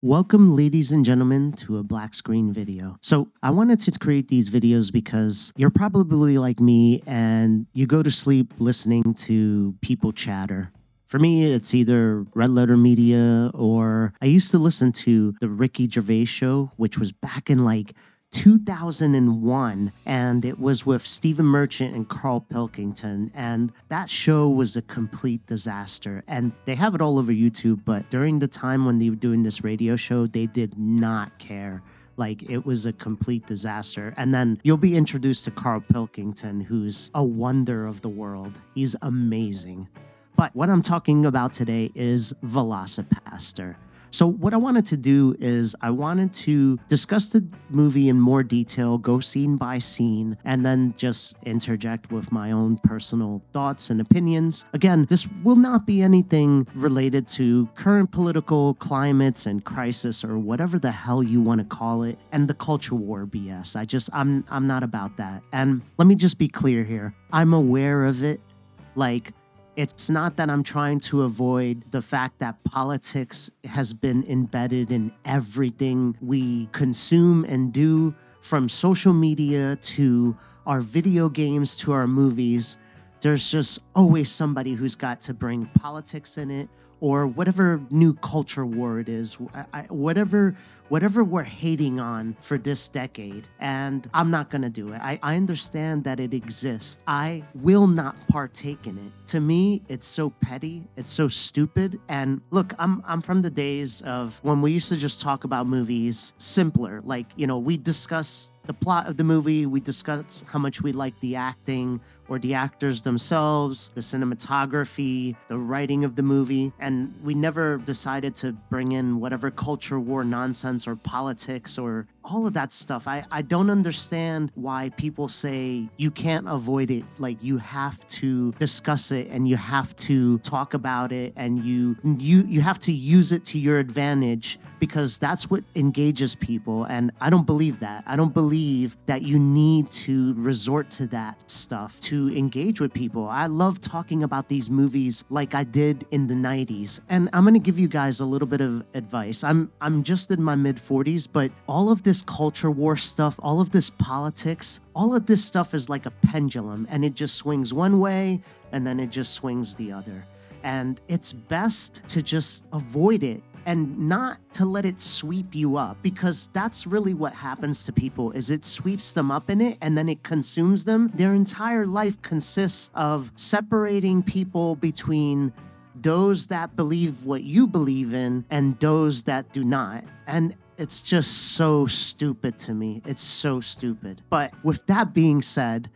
Welcome, ladies and gentlemen, to a black screen video. So, I wanted to create these videos because you're probably like me and you go to sleep listening to people chatter. For me, it's either Red Letter Media or I used to listen to the Ricky Gervais show, which was back in like 2001, and it was with Stephen Merchant and Carl Pilkington, and that show was a complete disaster. And they have it all over YouTube, but during the time when they were doing this radio show, they did not care. Like, it was a complete disaster. And then you'll be introduced to Carl Pilkington, who's a wonder of the world. He's amazing. But what I'm talking about today is Velocipastor. So what I wanted to do is I wanted to discuss the movie in more detail, go scene by scene, and then just interject with my own personal thoughts and opinions. Again, this will not be anything related to current political climates and crisis or whatever the hell you want to call it, and the culture war BS. I'm not about that. And let me just be clear here. I'm aware of it. Like, it's not that I'm trying to avoid the fact that politics has been embedded in everything we consume and do, from social media to our video games to our movies. There's just always somebody who's got to bring politics in it, or whatever new culture war it is, whatever we're hating on for this decade. And I'm not going to do it. I understand that it exists. I will not partake in it. To me, it's so petty. It's so stupid. And look, I'm from the days of when we used to just talk about movies simpler. Like, we discuss the plot of the movie, we discuss how much we like the acting or the actors themselves, the cinematography, the writing of the movie, and we never decided to bring in whatever culture war nonsense or politics or all of that stuff. I don't understand why people say you can't avoid it. Like, you have to discuss it and you have to talk about it and you have to use it to your advantage, because that's what engages people. And I don't believe that. I don't believe that you need to resort to that stuff to engage with people. I love talking about these movies like I did in the 90s. And I'm going to give you guys a little bit of advice. I'm just in my mid 40s, but all of this culture war stuff, all of this politics, all of this stuff is like a pendulum, and it just swings one way and then it just swings the other. And it's best to just avoid it and not to let it sweep you up, because that's really what happens to people, is it sweeps them up in it and then it consumes them. Their entire life consists of separating people between those that believe what you believe in and those that do not. And it's just so stupid to me. It's so stupid. But with that being said,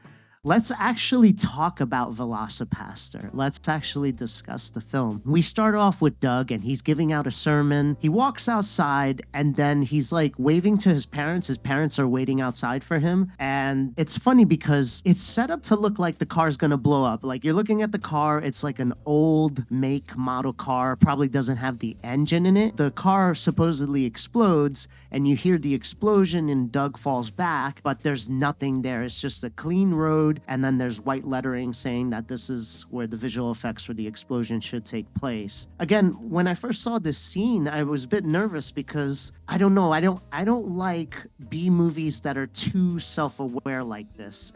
let's actually talk about Velocipastor. Let's actually discuss the film. We start off with Doug, and he's giving out a sermon. He walks outside, and then he's like waving to his parents. His parents are waiting outside for him. And it's funny because it's set up to look like the car's gonna blow up. Like, you're looking at the car, it's like an old make model car, probably doesn't have the engine in it. The car supposedly explodes, and you hear the explosion, and Doug falls back, but there's nothing there. It's just a clean road. And then there's white lettering saying that this is where the visual effects for the explosion should take place. Again, when I first saw this scene, I was a bit nervous because I don't know, I don't like B movies that are too self-aware like this.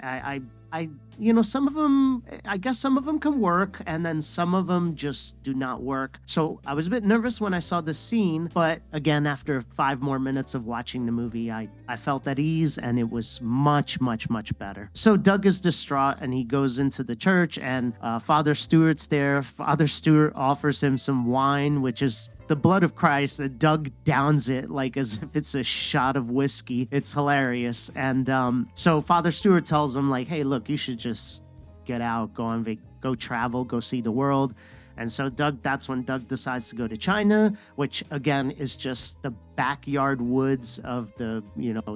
Some of them, I guess some of them can work, and then some of them just do not work. So I was a bit nervous when I saw this scene, but again, after 5 more minutes of watching the movie, I felt at ease, and it was much, much, much better. So Doug is distraught, and he goes into the church, and Father Stewart's there. Father Stewart offers him some wine, which is the blood of Christ, and Doug downs it like as if it's a shot of whiskey. It's hilarious. And so Father Stewart tells him, like, hey, look, you should just get out, go travel, go see the world. And so that's when Doug decides to go to China, which again is just the backyard woods of the,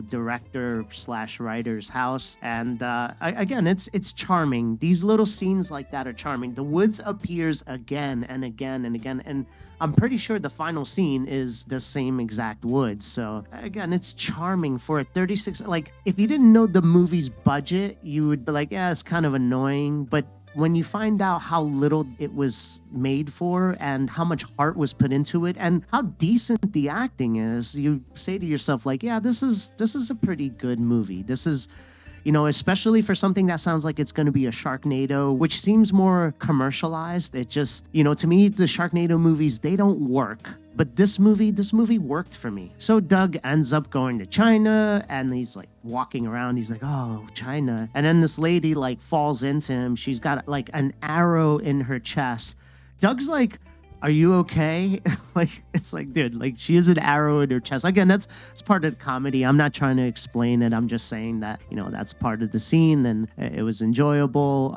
director / writer's house. And again, it's charming. These little scenes like that are charming. The woods appears again and again and again. And I'm pretty sure the final scene is the same exact woods. So again, it's charming for a 36. Like, if you didn't know the movie's budget, you would be like, yeah, it's kind of annoying. But when you find out how little it was made for and how much heart was put into it and how decent the acting is, you say to yourself, like, yeah, this is a pretty good movie. This is, especially for something that sounds like it's going to be a Sharknado, which seems more commercialized. It just, to me, the Sharknado movies, they don't work. But this movie worked for me. So Doug ends up going to China, and he's like walking around. He's like, oh, China. And then this lady like falls into him. She's got like an arrow in her chest. Doug's like, are you okay? Like, it's like, dude, like, she has an arrow in her chest. Again, that's part of the comedy. I'm not trying to explain it. I'm just saying that, that's part of the scene, and it was enjoyable.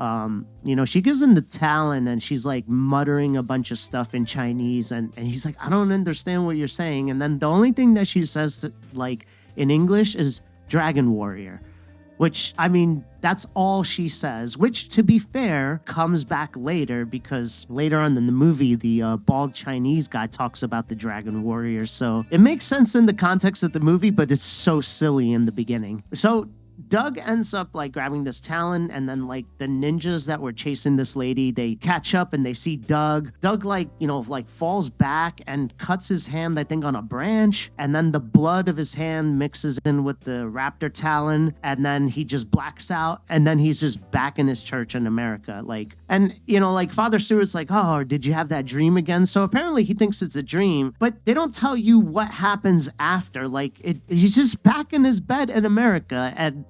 She gives him the talon, and she's like muttering a bunch of stuff in Chinese, and he's like, I don't understand what you're saying. And then the only thing that she says like in English is Dragon Warrior. Which, I mean, that's all she says, which, to be fair, comes back later, because later on in the movie, the bald Chinese guy talks about the Dragon Warrior. So it makes sense in the context of the movie, but it's so silly in the beginning. So Doug ends up like grabbing this talon, and then like the ninjas that were chasing this lady, they catch up and they see Doug. Doug like falls back and cuts his hand, I think, on a branch, and then the blood of his hand mixes in with the raptor talon, and then he just blacks out, and then he's just back in his church in America. Like Father Stewart's like, oh, did you have that dream again? So apparently he thinks it's a dream, but they don't tell you what happens after. He's just back in his bed in America. And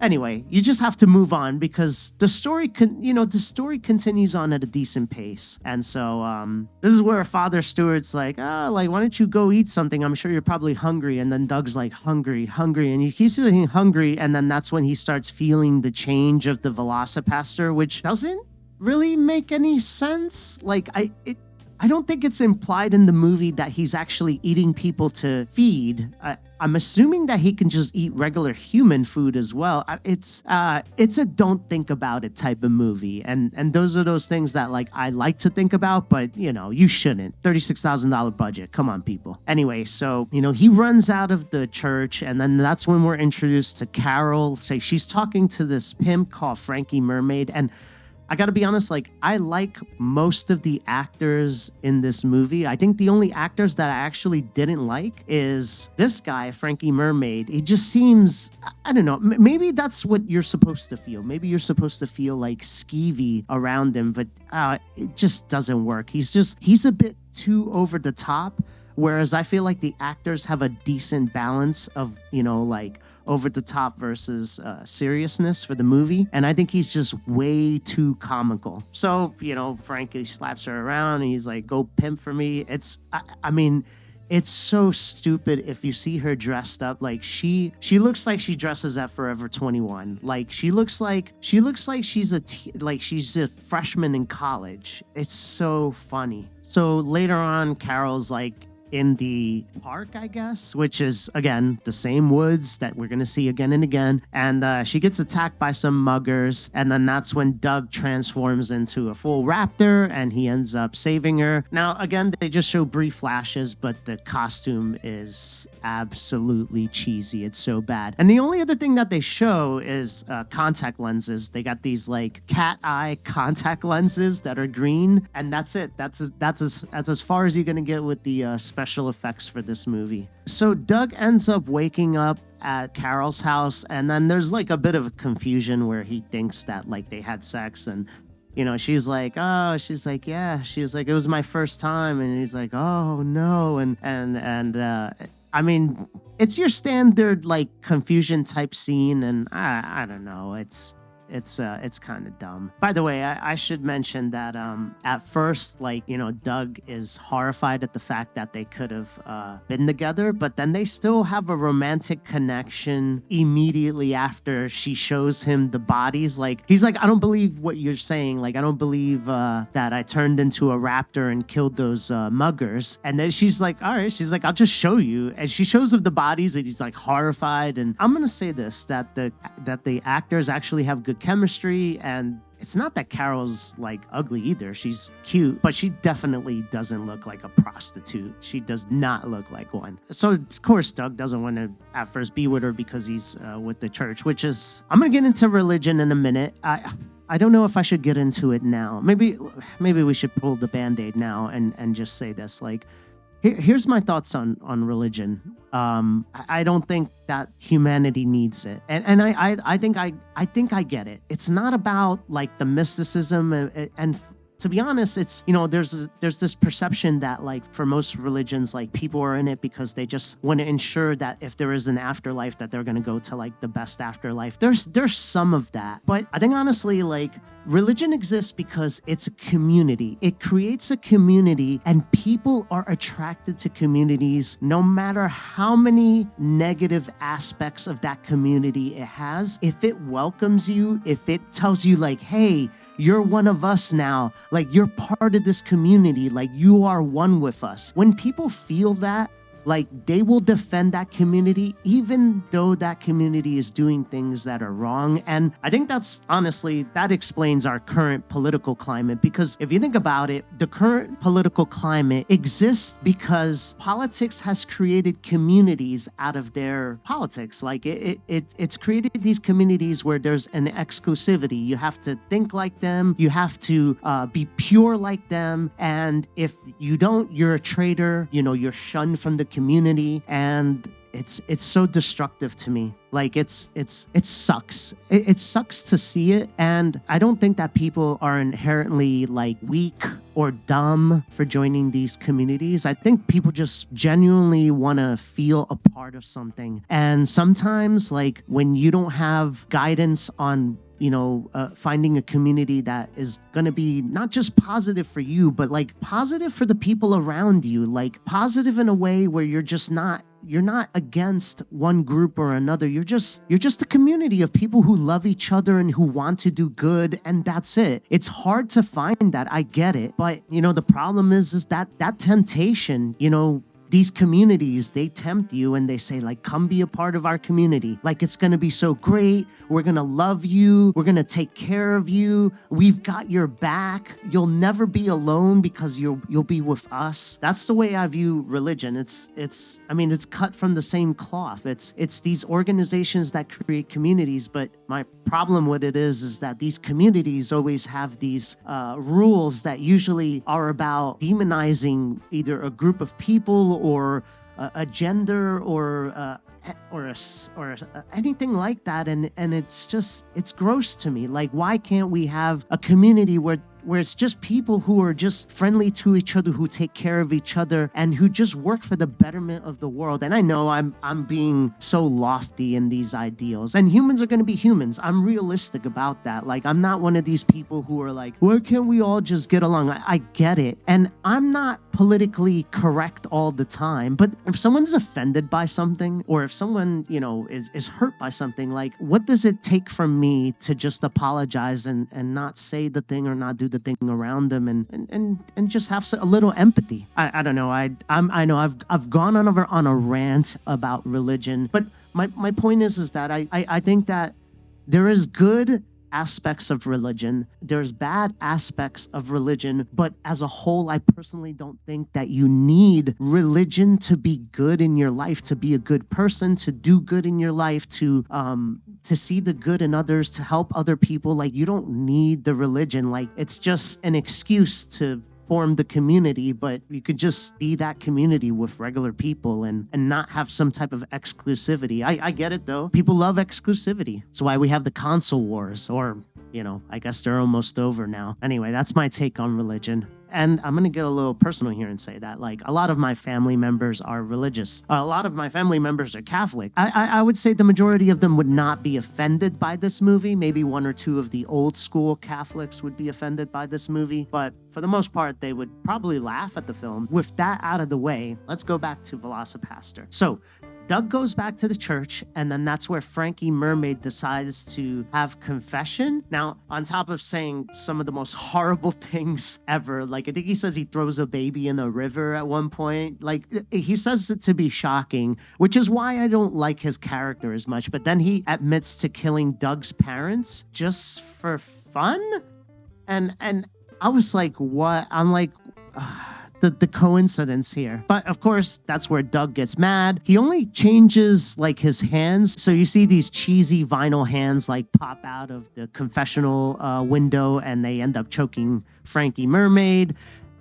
anyway, you just have to move on, because the story continues on at a decent pace. And so this is where Father Stewart's like, why don't you go eat something? I'm sure you're probably hungry. And then Doug's like, hungry. And he keeps saying hungry. And then that's when he starts feeling the change of the Velocipastor, which doesn't really make any sense. I don't think it's implied in the movie that he's actually eating people to feed. I'm assuming that he can just eat regular human food as well. It's a don't think about it type of movie. And those are those things that like I like to think about, but you shouldn't. $36,000 budget. Come on, people. Anyway, so, he runs out of the church, and then that's when we're introduced to Carol. She's talking to this pimp called Frankie Mermaid, and I gotta be honest, I like most of the actors in this movie. I think the only actors that I actually didn't like is this guy, Frankie Mermaid. He just seems, I don't know, maybe that's what you're supposed to feel. Maybe you're supposed to feel like skeevy around him, but it just doesn't work. He's a bit too over the top. Whereas I feel like the actors have a decent balance of, over the top versus seriousness for the movie. And I think he's just way too comical. So, Frankie slaps her around and he's like, go pimp for me. It's so stupid if you see her dressed up. She looks like she dresses at Forever 21. She looks like she's a freshman in college. It's so funny. So later on, Carol's in the park, I guess, which is, again, the same woods that we're going to see again and again. And she gets attacked by some muggers. And then that's when Doug transforms into a full raptor and he ends up saving her. Now, again, they just show brief flashes, but the costume is absolutely cheesy. It's so bad. And the only other thing that they show is contact lenses. They got these cat eye contact lenses that are green. And that's it. That's as far as you're going to get with the special effects for this movie. So Doug ends up waking up at Carol's house, and then there's a bit of a confusion where he thinks that they had sex, and she's like, oh, she's like, yeah, she's like, it was my first time, and he's like, oh no, and I mean, it's your standard confusion type scene, and I don't know, it's kind of dumb. By the way, I should mention that at first, Doug is horrified at the fact that they could have been together, but then they still have a romantic connection immediately after she shows him the bodies. He's like, I don't believe what you're saying. I don't believe that I turned into a raptor and killed those muggers. And then she's like, all right, she's like, I'll just show you. And she shows him the bodies, and he's horrified. And I'm gonna say this, that the actors actually have good chemistry, and it's not that Carol's ugly either. She's cute, but she definitely doesn't look like a prostitute. She does not look like one. So of course Doug doesn't want to at first be with her because he's with the church, which is, I'm gonna get into religion in a minute. I don't know if I should get into it now. Maybe we should pull the Band-Aid now and just say this. Like, here's my thoughts on religion. I don't think that humanity needs it, and I think I get it. It's not about like the mysticism and to be honest, it's, there's this perception that like for most religions, like people are in it because they just want to ensure that if there is an afterlife, that they're going to go to like the best afterlife. There's some of that, but I think honestly, like religion exists because it's a community. It creates a community, and people are attracted to communities no matter how many negative aspects of that community it has. If it welcomes you, if it tells you like, hey, you're one of us now, like you're part of this community, like you are one with us. When people feel that, like they will defend that community, even though that community is doing things that are wrong. And I think that explains our current political climate, because if you think about it, the current political climate exists because politics has created communities out of their politics. Like it's created these communities where there's an exclusivity. You have to think like them. You have to be pure like them. And if you don't, you're a traitor. You're shunned from the community, and it's so destructive to me. Like it sucks. It sucks to see it, and I don't think that people are inherently like weak or dumb for joining these communities. I think people just genuinely want to feel a part of something, and sometimes like when you don't have guidance on finding a community that is going to be not just positive for you, but like positive for the people around you, like positive in a way where you're not against one group or another. You're just a community of people who love each other and who want to do good, and that's it. It's hard to find that. I get it. But, the problem is that temptation, these communities, they tempt you and they say like, come be a part of our community. Like, it's going to be so great. We're going to love you. We're going to take care of you. We've got your back. You'll never be alone because you'll be with us. That's the way I view religion. It's cut from the same cloth. It's these organizations that create communities. But my problem with it is that these communities always have these rules that usually are about demonizing either a group of people or a gender or anything like that, and it's gross to me. Like, why can't we have a community where it's just people who are just friendly to each other, who take care of each other, and who just work for the betterment of the world? And I know I'm being so lofty in these ideals, and humans are going to be humans. I'm realistic about that. Like, I'm not one of these people who are like, why can't we all just get along? I get it, and I'm not politically correct all the time, but if someone's offended by something, or if someone is hurt by something, like, what does it take from me to just apologize and not say the thing or not do the thing around them and just have a little empathy? I don't know. I know I've gone on a rant about religion, but my point is that I think that there is good aspects of religion. There's bad aspects of religion, but as a whole, I personally don't think that you need religion to be good in your life, to be a good person, to do good in your life, to see the good in others, to help other people. Like, you don't need the religion. Like, it's just an excuse to form the community, but you could just be that community with regular people and not have some type of exclusivity. I get it though. People love exclusivity. That's why we have the console wars, or, I guess they're almost over now. Anyway, that's my take on religion. And I'm going to get a little personal here and say that, like, a lot of my family members are religious. A lot of my family members are Catholic. I would say the majority of them would not be offended by this movie. Maybe one or two of the old school Catholics would be offended by this movie. But for the most part, they would probably laugh at the film. With that out of the way, let's go back to Velocipastor. So Doug goes back to the church, and then that's where Frankie Mermaid decides to have confession. Now, on top of saying some of the most horrible things ever, like I think he says he throws a baby in a river at one point. Like, he says it to be shocking, which is why I don't like his character as much. But then he admits to killing Doug's parents just for fun. And I was like, what? I'm like, the coincidence here. But of course, that's where Doug gets mad. He only changes like his hands. So you see these cheesy vinyl hands like pop out of the confessional window, and they end up choking Frankie Mermaid.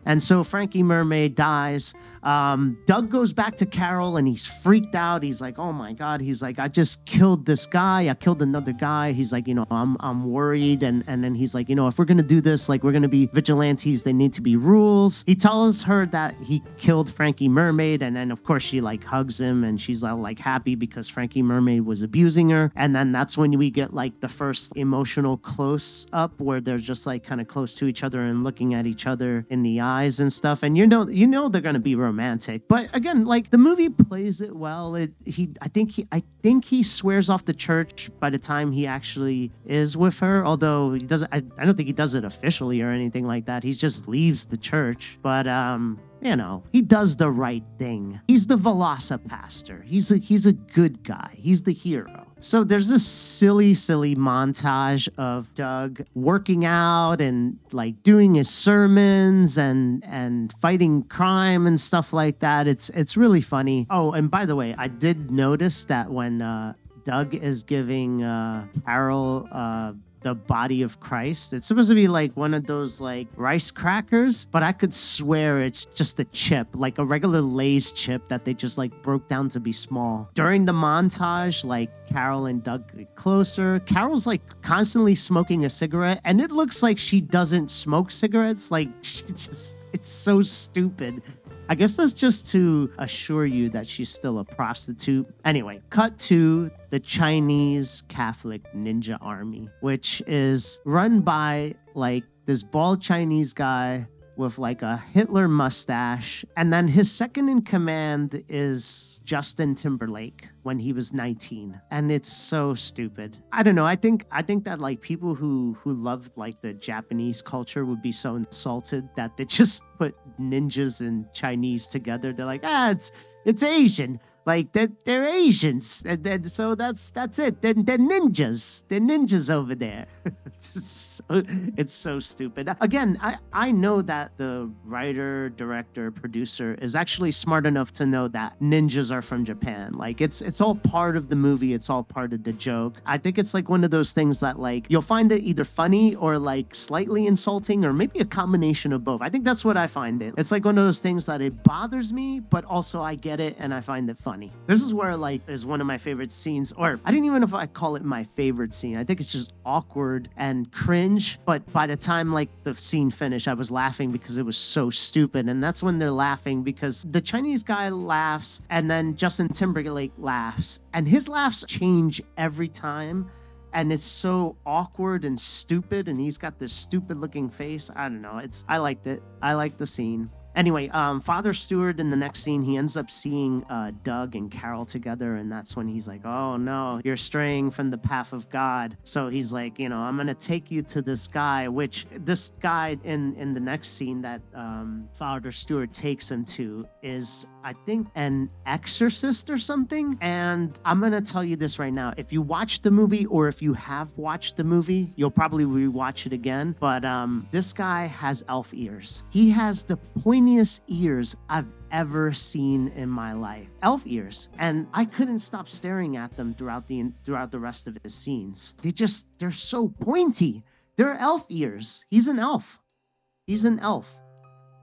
And so Frankie Mermaid dies. Doug goes back to Carol and he's freaked out. He's like, oh my God. He's like, I just killed this guy. I killed another guy. He's like, I'm worried. And then he's like, if we're going to do this, like we're going to be vigilantes, they need to be rules. He tells her that he killed Frankie Mermaid. And then of course she like hugs him and she's all like happy because Frankie Mermaid was abusing her. And then that's when we get like the first emotional close up where they're just like kind of close to each other and looking at each other in the eyes and stuff, and they're gonna be romantic. But again, like the movie plays it well. I think he swears off the church by the time he actually is with her. Although he doesn't, I don't think he does it officially or anything like that. He just leaves the church. But he does the right thing. He's the Velocipastor. He's a good guy. He's the hero. So there's this silly montage of Doug working out and like doing his sermons and fighting crime and stuff like that. It's really funny. Oh, and by the way, I did notice that when Doug is giving Carol the body of Christ, it's supposed to be like one of those like rice crackers, but I could swear it's just a chip, like a regular Lay's chip that they just like broke down to be small. During the montage, like Carol and Doug get closer. Carol's like constantly smoking a cigarette, and it looks like she doesn't smoke cigarettes. Like it's so stupid. I guess that's just to assure you that she's still a prostitute. Anyway, cut to the Chinese Catholic Ninja Army, which is run by like this bald Chinese guy with like a Hitler mustache. And then his second in command is Justin Timberlake when he was 19. And it's so stupid. I don't know. I think that like people who love like the Japanese culture would be so insulted that they just put ninjas and Chinese together. They're like, it's Asian. Like they're Asians, and then so that's it. They're ninjas. They're ninjas over there. It's so stupid. Again, I know that the writer, director, producer is actually smart enough to know that ninjas are from Japan. Like it's all part of the movie. It's all part of the joke. I think it's like one of those things that like you'll find it either funny or like slightly insulting or maybe a combination of both. I think that's what I find it. It's like one of those things that it bothers me, but also I get it and I find it funny. This is where like is one of my favorite scenes, or I didn't even know if I call it my favorite scene. I think it's just awkward and cringe, but by the time like the scene finished, I was laughing because it was so stupid. And that's when they're laughing because the Chinese guy laughs and then Justin Timberlake laughs, and his laughs change every time. And it's so awkward and stupid, and he's got this stupid looking face. I don't know. I liked it. I liked the scene. Anyway, Father Stewart in the next scene, he ends up seeing Doug and Carol together, and that's when he's like, oh no, you're straying from the path of God. So he's like, I'm going to take you to this guy, which this guy in the next scene that Father Stewart takes him to is, I think, an exorcist or something. And I'm going to tell you this right now. If you watch the movie, or if you have watched the movie, you'll probably rewatch it again. But this guy has elf ears. He has the pointiest ears I've ever seen in my life. Elf ears. And I couldn't stop staring at them throughout the rest of his scenes. They're so pointy. They're elf ears. He's an elf.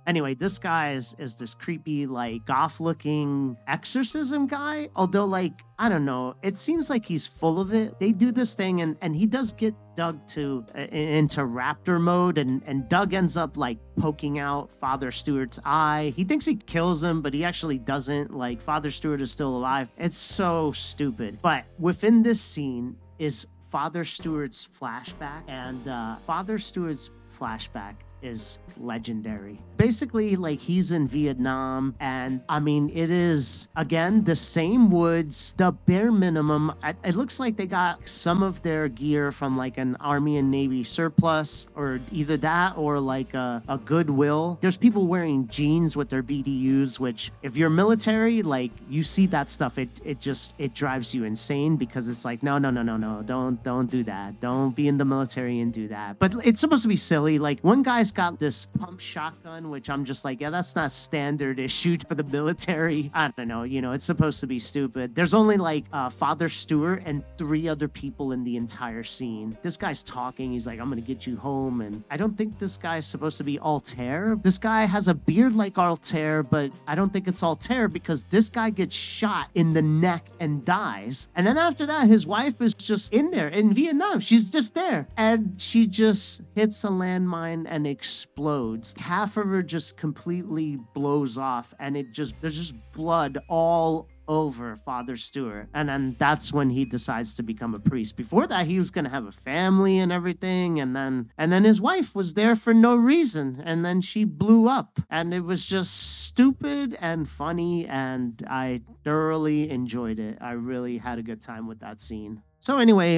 Anyway, this guy is this creepy, like, goth-looking exorcism guy. Although, like, I don't know. It seems like he's full of it. They do this thing, and he does get Doug into raptor mode, and Doug ends up, like, poking out Father Stewart's eye. He thinks he kills him, but he actually doesn't. Like, Father Stewart is still alive. It's so stupid. But within this scene is Father Stewart's flashback, and Father Stewart's flashback is legendary. Basically, like, he's in Vietnam, and I mean, it is again the same woods, the bare minimum. It looks like they got some of their gear from like an Army and Navy surplus, or either that or like a Goodwill. There's people wearing jeans with their BDUs, which if you're military, like, you see that stuff, it drives you insane, because it's like, no, don't do that. Don't be in the military and do that. But it's supposed to be silly. Like, one guy's guy's got this pump shotgun, which I'm just like, yeah, that's not standard issued for the military. I don't know, it's supposed to be stupid. There's only like Father Steere and 3 other people in the entire scene. This guy's talking. He's like, I'm gonna get you home. And I don't think this guy's supposed to be Altair. This guy has a beard like Altair, but I don't think it's Altair because this guy gets shot in the neck and dies. And then after that, his wife is just in there in Vietnam. She's just there. And she just hits a landmine and explodes. Half of her just completely blows off, and there's just blood all over Father Steere. And then that's when he decides to become a priest. Before that, he was going to have a family and everything. And then his wife was there for no reason. And then she blew up. And it was just stupid and funny. And I thoroughly enjoyed it. I really had a good time with that scene. So anyway,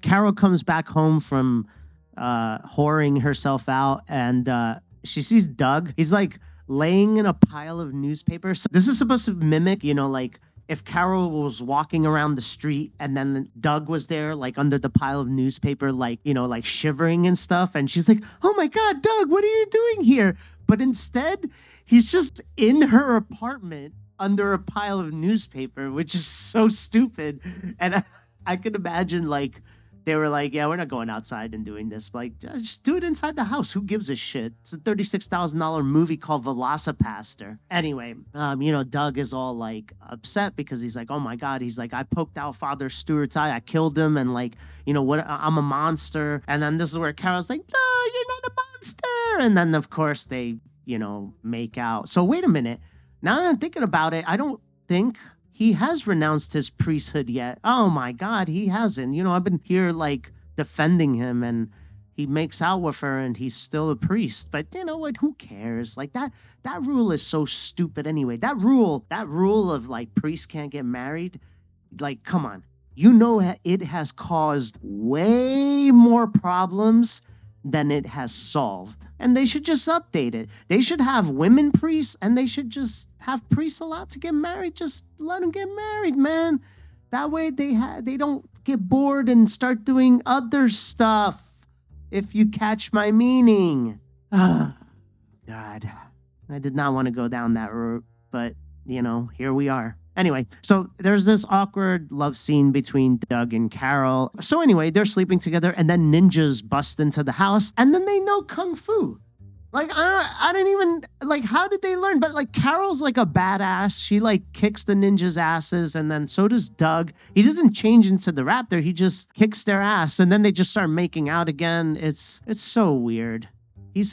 Carol comes back home from whoring herself out. And she sees Doug. He's like laying in a pile of newspapers. This is supposed to mimic, like if Carol was walking around the street and then Doug was there, like under the pile of newspaper, like, like shivering and stuff. And she's like, oh my God, Doug, what are you doing here? But instead, he's just in her apartment under a pile of newspaper, which is so stupid. And I could imagine like, they were like, yeah, we're not going outside and doing this. Like, just do it inside the house. Who gives a shit? It's a $36,000 movie called Velocipastor. Anyway, Doug is all like upset because he's like, oh my God. He's like, I poked out Father Stewart's eye. I killed him. And like, what? I'm a monster. And then this is where Carol's like, no, you're not a monster. And then of course they, make out. So wait a minute. Now that I'm thinking about it, I don't think he has renounced his priesthood yet. Oh my God, he hasn't. I've been here like defending him, and he makes out with her and he's still a priest. But you know what? Who cares? Like that rule is so stupid anyway. That rule of like priests can't get married. Like, come on. It has caused way more problems than it has solved. And they should just update it. They should have women priests, and they should just have priests allowed to get married. Just let them get married, man. That way they don't get bored and start doing other stuff, if you catch my meaning. God. I did not want to go down that route, but, here we are. Anyway, so there's this awkward love scene between Doug and Carol. So anyway, they're sleeping together, and then ninjas bust into the house, and then they know kung fu. Like, I don't even, like, how did they learn? But, like, Carol's, like, a badass. She, like, kicks the ninjas' asses, and then so does Doug. He doesn't change into the raptor. He just kicks their ass, and then they just start making out again. It's so weird. He's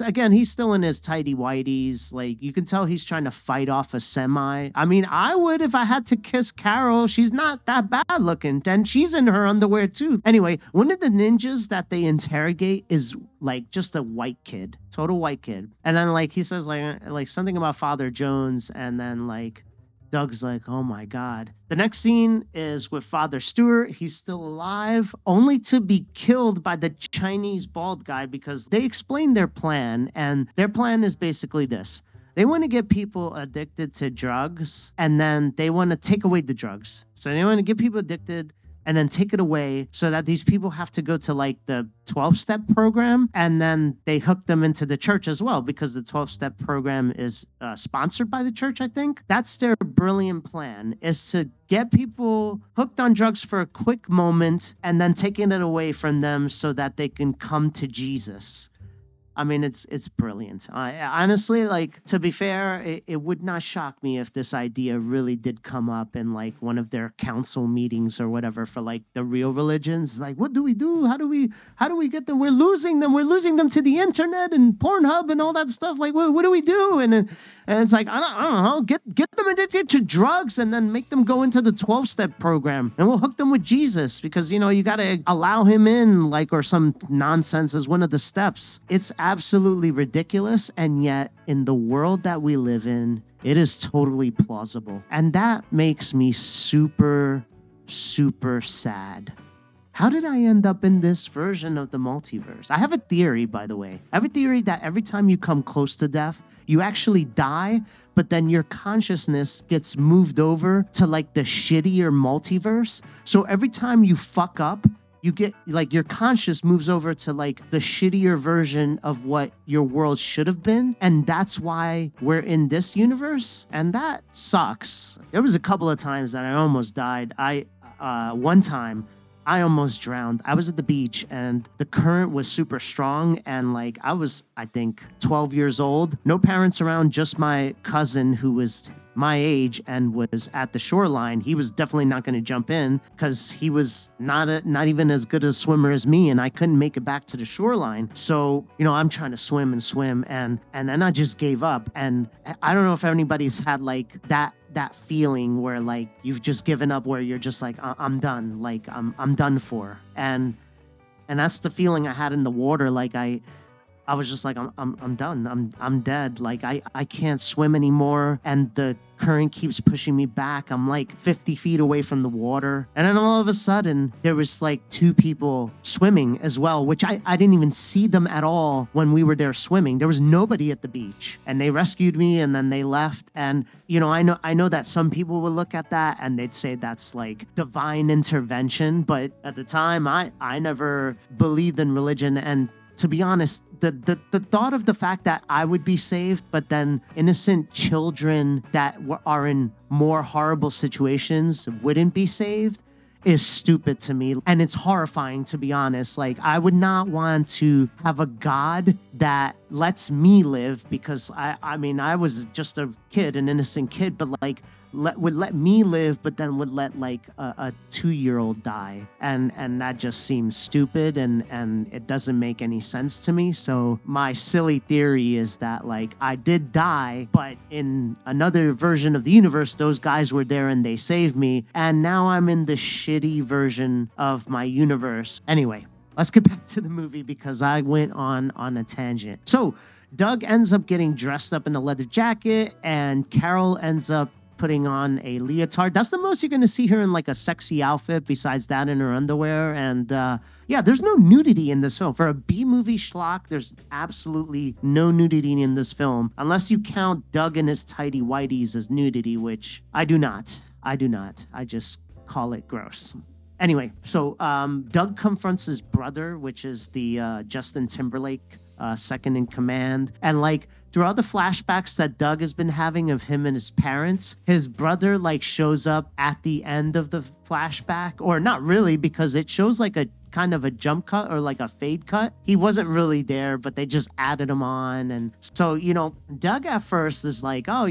still in his tighty whities. Like, you can tell he's trying to fight off a semi. I mean, I would if I had to kiss Carol. She's not that bad looking. And she's in her underwear, too. Anyway, one of the ninjas that they interrogate is, like, just a white kid. Total white kid. And then, like, he says, like something about Father Jones. And then, like, Doug's like, oh my God. The next scene is with Father Steere. He's still alive, only to be killed by the Chinese bald guy because they explained their plan. And their plan is basically this. They want to get people addicted to drugs, and then they want to take away the drugs. So they want to get people addicted and then take it away so that these people have to go to like the 12-step program, and then they hook them into the church as well because the 12-step program is sponsored by the church, I think. That's their brilliant plan, is to get people hooked on drugs for a quick moment and then taking it away from them so that they can come to Jesus. I mean, it's brilliant. Honestly, like, to be fair, it would not shock me if this idea really did come up in like one of their council meetings or whatever for like the real religions. Like, what do we do? How do we get them? We're losing them to the internet and Pornhub and all that stuff. Like, what do we do? And it's like, I don't know, get them addicted to drugs and then make them go into the 12-step program, and we'll hook them with Jesus because, you got to allow him in, like, or some nonsense as one of the steps. It's absolutely ridiculous, and yet in the world that we live in, it is totally plausible. And that makes me super, super sad. How did I end up in this version of the multiverse? I have a theory, by the way. I have a theory that every time you come close to death, you actually die, but then your consciousness gets moved over to like the shittier multiverse. So every time you fuck up, you get like your conscious moves over to like the shittier version of what your world should have been. And that's why we're in this universe. And that sucks. There was a couple of times that I almost died. One time I almost drowned. I was at the beach and the current was super strong. And like, I was, I think 12 years old, no parents around, just my cousin who was my age and was at the shoreline. He was definitely not going to jump in because he was not even as good a swimmer as me, and I couldn't make it back to the shoreline. So, you know, I'm trying to swim and then I just gave up. And I don't know if anybody's had like that feeling where like you've just given up, where you're just like, I'm done, like I'm done for. And that's the feeling I had in the water. Like I was just like, I'm done. I'm dead. Like I can't swim anymore. And the current keeps pushing me back. I'm like 50 feet away from the water. And then all of a sudden there was like two people swimming as well, which I didn't even see them at all when we were there swimming. There was nobody at the beach, and they rescued me and then they left. And, you know, I know that some people would look at that and they'd say that's like divine intervention. But at the time I never believed in religion. And to be honest, the thought of the fact that I would be saved, but then innocent children that are in more horrible situations wouldn't be saved is stupid to me. And it's horrifying, to be honest. Like, I would not want to have a God that lets me live, because I mean, I was just a kid, an innocent kid, but like would let me live, but then would let like a 2-year-old die. And that just seems stupid, and it doesn't make any sense to me. So my silly theory is that like I did die, but in another version of the universe, those guys were there and they saved me. And now I'm in the shitty version of my universe. Anyway, let's get back to the movie because I went on a tangent. So Doug ends up getting dressed up in a leather jacket, and Carol ends up putting on a leotard. That's the most you're going to see her in, like a sexy outfit, besides that in her underwear. And yeah, there's no nudity in this film. For a B-movie schlock, there's absolutely no nudity in this film, unless you count Doug and his tidy whities as nudity, which I do not. I just call it gross. Anyway, so Doug confronts his brother, which is the Justin Timberlake second in command. And like throughout the flashbacks that Doug has been having of him and his parents, his brother like shows up at the end of the flashback, or not really, because it shows like a kind of a jump cut or like a fade cut. He wasn't really there, but they just added him on. And so, you know, Doug at first is like, oh,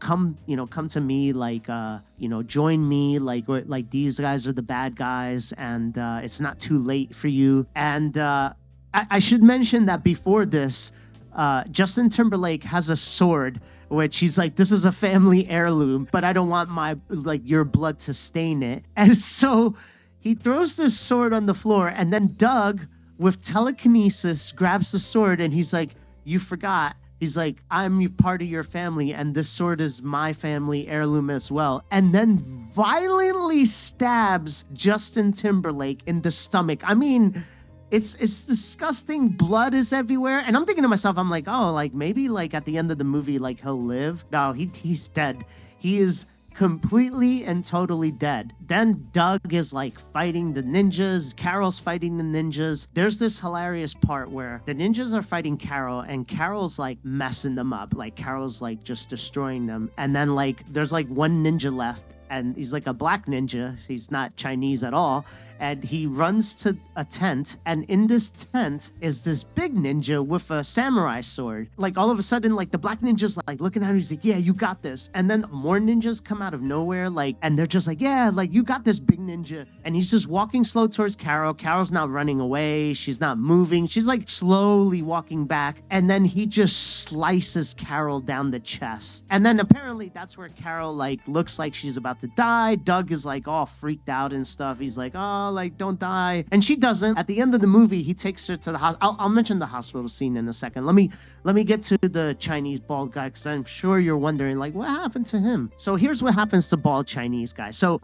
come to me, like, join me, like these guys are the bad guys, and it's not too late for you. And I should mention that before this, Justin Timberlake has a sword, which he's like, this is a family heirloom, but I don't want your blood to stain it. And so he throws this sword on the floor, and then Doug, with telekinesis, grabs the sword, and he's like, you forgot. He's like, I'm part of your family, and this sword is my family heirloom as well. And then violently stabs Justin Timberlake in the stomach. I mean, it's disgusting. Blood is everywhere. And I'm thinking to myself, I'm like, oh, like maybe like at the end of the movie, like he'll live. No, he's dead. He is completely and totally dead. Then Doug is like fighting the ninjas. Carol's fighting the ninjas. There's this hilarious part where the ninjas are fighting Carol, and Carol's like messing them up. Like Carol's like just destroying them. And then like there's like one ninja left, and he's like a black ninja. He's not Chinese at all. And he runs to a tent, and in this tent is this big ninja with a samurai sword. Like all of a sudden, like the black ninja's like looking at him, he's like, yeah, you got this. And then more ninjas come out of nowhere, like, and they're just like, yeah, like you got this, big ninja. And he's just walking slow towards Carol. Carol's not running away. She's not moving. She's like slowly walking back. And then he just slices Carol down the chest. And then apparently that's where Carol like looks like she's about to die. Doug is like all freaked out and stuff. He's like, oh, like don't die. And she doesn't. At the end of the movie, he takes her to the hospital. I'll mention the hospital scene in a second. Let me get to the Chinese bald guy, because I'm sure you're wondering like what happened to him. So here's what happens to bald Chinese guy. So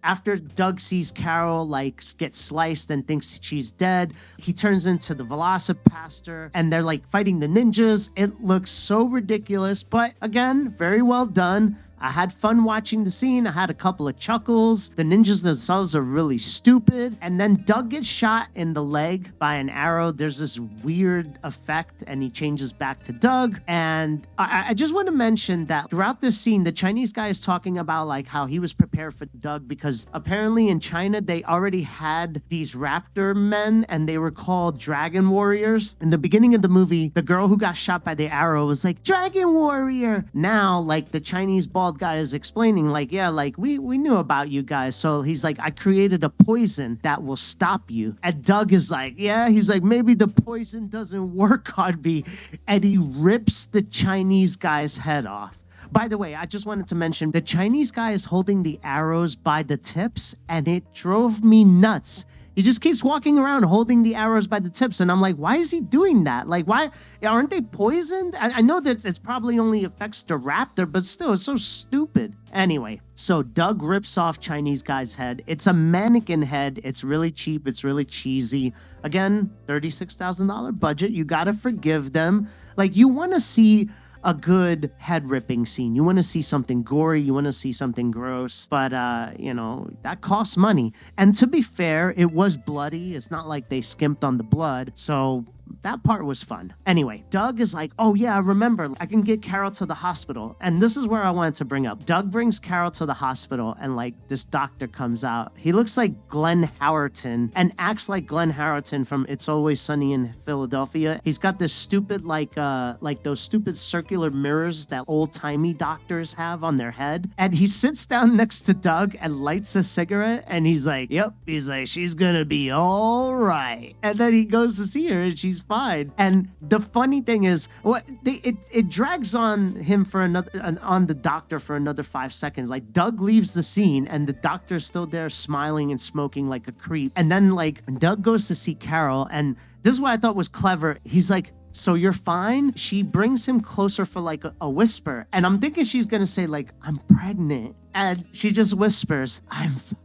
after Doug sees Carol like get sliced and thinks she's dead, he turns into the Velocipastor, and they're like fighting the ninjas. It looks so ridiculous, but again, very well done. I had fun watching the scene. I had a couple of chuckles. The ninjas themselves are really stupid. And then Doug gets shot in the leg by an arrow. There's this weird effect and he changes back to Doug. And I just want to mention that throughout this scene, the Chinese guy is talking about like how he was prepared for Doug because apparently in China, they already had these raptor men and they were called dragon warriors. In the beginning of the movie, the girl who got shot by the arrow was like, dragon warrior. Now, like the Chinese bald guy is explaining like, yeah, like we knew about you guys. So he's like, I created a poison that will stop you. And Doug is like, yeah, he's like, maybe the poison doesn't work on me. And he rips the Chinese guy's head off. By the way, I just wanted to mention the Chinese guy is holding the arrows by the tips and it drove me nuts. He just keeps walking around holding the arrows by the tips. And I'm like, why is he doing that? Like, why aren't they poisoned? I know that it's probably only affects the raptor, but still, it's so stupid. Anyway, so Doug rips off Chinese guy's head. It's a mannequin head. It's really cheap. It's really cheesy. Again, $36,000 budget. You got to forgive them. Like, you want to see a good head ripping scene. You want to see something gory. You want to see something gross. But, that costs money. And to be fair, it was bloody. It's not like they skimped on the blood. So that part was fun. Anyway, Doug is like, oh yeah, I remember. I can get Carol to the hospital. And this is where I wanted to bring up. Doug brings Carol to the hospital and like this doctor comes out. He looks like Glenn Howerton and acts like Glenn Howerton from It's Always Sunny in Philadelphia. He's got this stupid like those stupid circular mirrors that old-timey doctors have on their head. And he sits down next to Doug and lights a cigarette and he's like, yep. He's like, she's gonna be all right. And then he goes to see her and she's fine. And the funny thing is, it drags on him for on the doctor for another 5 seconds. Like Doug leaves the scene and the doctor's still there smiling and smoking like a creep. And then like Doug goes to see Carol and this is what I thought was clever. He's like, so you're fine? She brings him closer for like a whisper. And I'm thinking she's going to say like, I'm pregnant. And she just whispers,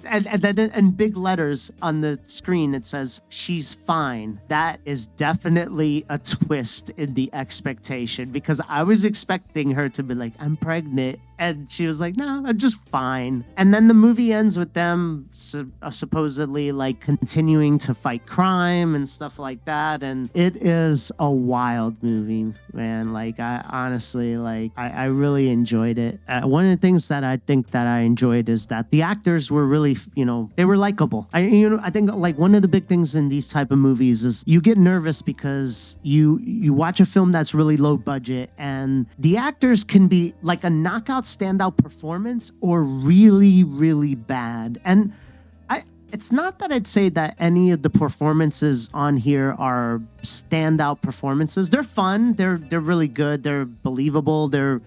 and then in big letters on the screen, it says, she's fine. That is definitely a twist in the expectation because I was expecting her to be like, I'm pregnant. And she was like, no, I'm just fine. And then the movie ends with them supposedly like continuing to fight crime and stuff like that. And it is a wild movie, man. Like I honestly, like I really enjoyed it. One of the things that I think that I enjoyed is that the actors were really, they were likable. I think like one of the big things in these type of movies is you get nervous because you watch a film that's really low budget and the actors can be like a knockout standout performance or really, really bad. And it's not that I'd say that any of the performances on here are standout performances. They're fun. They're really good. They're believable. They're,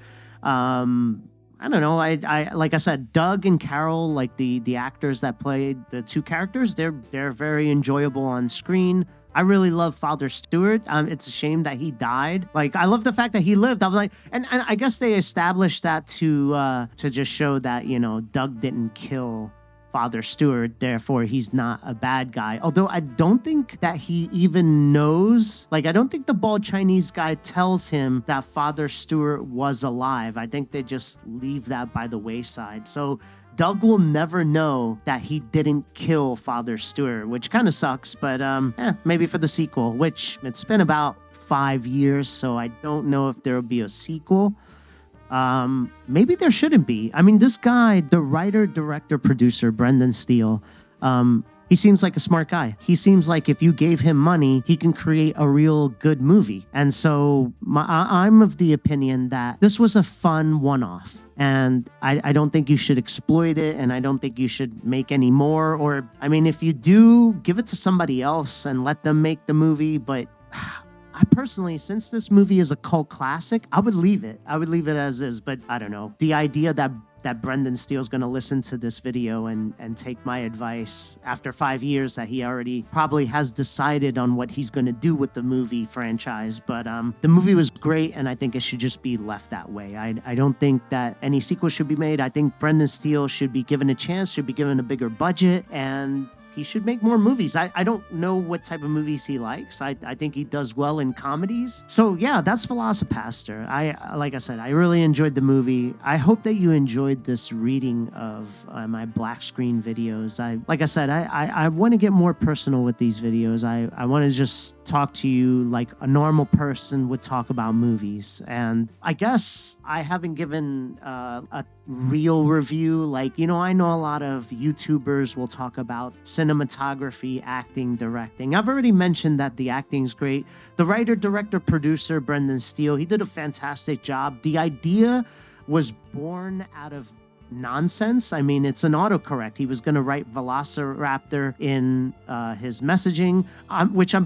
I don't know. I like I said, Doug and Carol, like the actors that played the two characters, they're very enjoyable on screen. I really love Father Stewart. It's a shame that he died. Like I love the fact that he lived. I was like, and I guess they established that to just show that Doug didn't kill Father Stewart, therefore he's not a bad guy. Although I don't think that he even knows, like I don't think the bald Chinese guy tells him that Father Stewart was alive. I think they just leave that by the wayside. So Doug will never know that he didn't kill Father Stewart, which kind of sucks, but maybe for the sequel, which it's been about 5 years, so I don't know if there will be a sequel. Maybe there shouldn't be. I mean, this guy, the writer, director, producer, Brendan Steele, he seems like a smart guy. He seems like if you gave him money, he can create a real good movie. And so I'm of the opinion that this was a fun one-off. And I don't think you should exploit it, and I don't think you should make any more. Or, I mean, if you do, give it to somebody else and let them make the movie. But I personally, since this movie is a cult classic, I would leave it. I would leave it as is. But I don't know. The idea that Brendan Steele's going to listen to this video and take my advice after 5 years that he already probably has decided on what he's going to do with the movie franchise. But the movie was great, and I think it should just be left that way. I don't think that any sequel should be made. I think Brendan Steele should be given a chance, should be given a bigger budget, and he should make more movies. I don't know what type of movies he likes. I think he does well in comedies. So yeah, that's Velocipastor. Like I said, I really enjoyed the movie. I hope that you enjoyed this reading of my black screen videos. Like I said, I want to get more personal with these videos. I want to just talk to you like a normal person would talk about movies. And I guess I haven't given a real review. Like, I know a lot of YouTubers will talk about cinematography, acting, directing. I've already mentioned that the acting's great. The writer, director, producer, Brendan Steele, he did a fantastic job. The idea was born out of nonsense. I mean, it's an autocorrect. He was going to write Velociraptor in his messaging,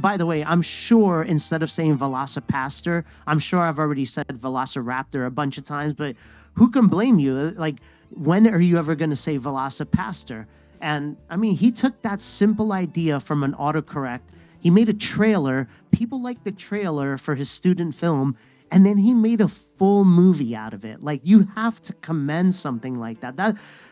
by the way, I'm sure instead of saying Velocipastor, I'm sure I've already said Velociraptor a bunch of times, but who can blame you? Like, when are you ever going to say Velocipastor? And I mean, he took that simple idea from an autocorrect. He made a trailer. People liked the trailer for his student film. And then he made a full movie out of it. Like, you have to commend something like that.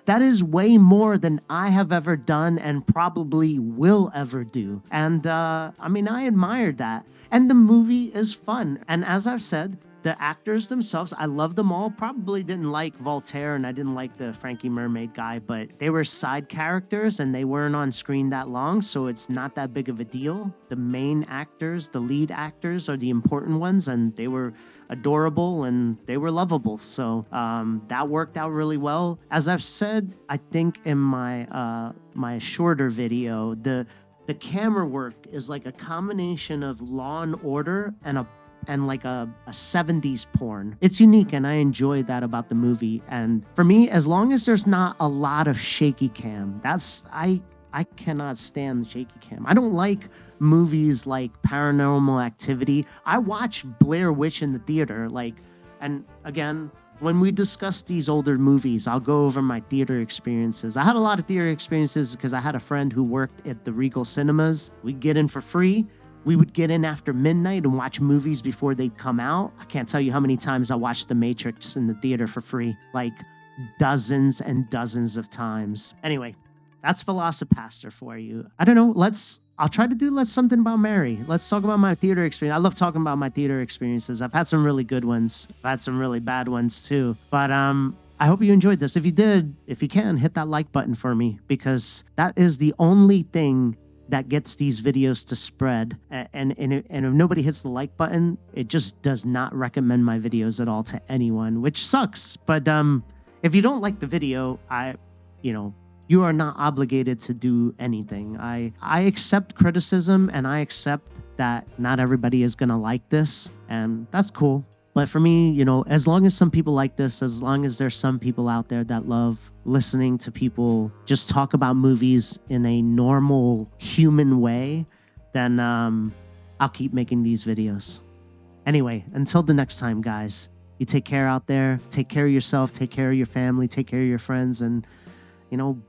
That is way more than I have ever done and probably will ever do. And I mean, I admired that. And the movie is fun. And as I've said, the actors themselves, I love them all. Probably didn't like Voltaire and I didn't like the Frankie Mermaid guy, but they were side characters and they weren't on screen that long, so it's not that big of a deal. The main actors, the lead actors, are the important ones, and they were adorable and they were lovable. So that worked out really well. As I've said, I think in my my shorter video, the camera work is like a combination of Law and Order and like a 70s porn. It's unique, and I enjoyed that about the movie. And for me, as long as there's not a lot of shaky cam, I cannot stand the shaky cam. I don't like movies like Paranormal Activity. I watched Blair Witch in the theater, and again, when we discuss these older movies, I'll go over my theater experiences. I had a lot of theater experiences because I had a friend who worked at the Regal Cinemas. We'd get in for free. We would get in after midnight and watch movies before they'd come out. I can't tell you how many times I watched The Matrix in the theater for free, like dozens and dozens of times. Anyway, that's Velocipastor for you. I don't know. I'll try to do something about Mary. Let's talk about my theater experience. I love talking about my theater experiences. I've had some really good ones. I've had some really bad ones too. But I hope you enjoyed this. If you did, if you can, hit that like button for me, because that is the only thing that gets these videos to spread. And if nobody hits the like button, it just does not recommend my videos at all to anyone, which sucks. But if you don't like the video, you are not obligated to do anything. I accept criticism, and I accept that not everybody is gonna like this, and that's cool. But for me, as long as some people like this, as long as there's some people out there that love listening to people just talk about movies in a normal human way, then I'll keep making these videos. Anyway, until the next time, guys, you take care out there. Take care of yourself. Take care of your family. Take care of your friends. And,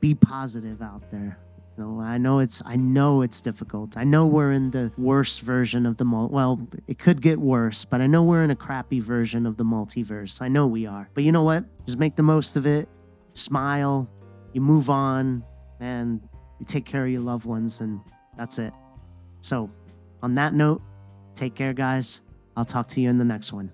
be positive out there. I know it's difficult. I know we're in the worst version of the well, it could get worse, but I know we're in a crappy version of the multiverse. I know we are. But you know what? Just make the most of it. Smile. You move on, and you take care of your loved ones, and that's it. So, on that note, take care, guys. I'll talk to you in the next one.